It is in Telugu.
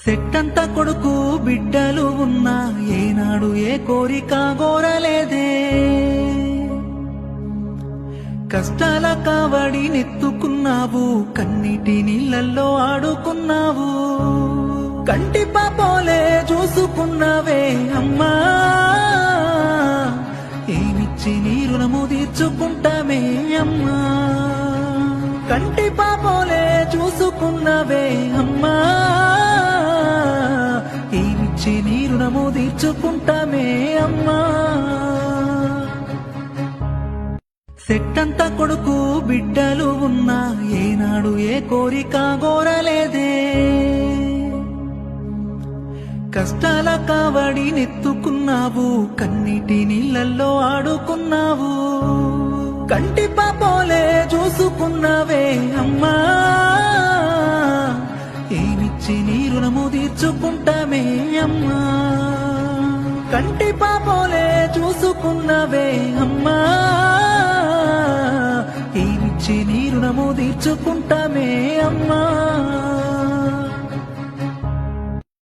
సెట్టంత కొడుకు బిడ్డలు ఉన్నా ఏనాడు ఏ కోరిక గోరలేదే. కష్టాల కావడి నెత్తుకున్నావు, కన్నీటి నీళ్ళల్లో ఆడుకున్నావు, కంటి పాపోలే చూసుకున్నావే అమ్మా. ఏమిచ్చి నీ రుణము తీర్చుకుంటామే అమ్మా. కంటి పాపోలే చూసుకున్నావే అమ్మా. ఏమిచ్చి నీ రుణము తీర్చుకుంటామే అమ్మా. సెట్టంత కొడుకు బిడ్డలు ఉన్నా ఏనాడు ఏ కోరిక గోరలేదే. కష్టాల కావడి నెత్తుకున్నావు, కన్నీటి నీళ్ళల్లో ఆడుకున్నావు, కంటి పాపోలే చూసుకున్నావే అమ్మా. ఏమిచ్చి నీ రుణము తీర్చుకుంటామే అమ్మా. కంటి పాపోలే చూసుకున్నావే అమ్మా. ఏమిచ్చి నీ రుణము తీర్చుకుంటామే అమ్మా.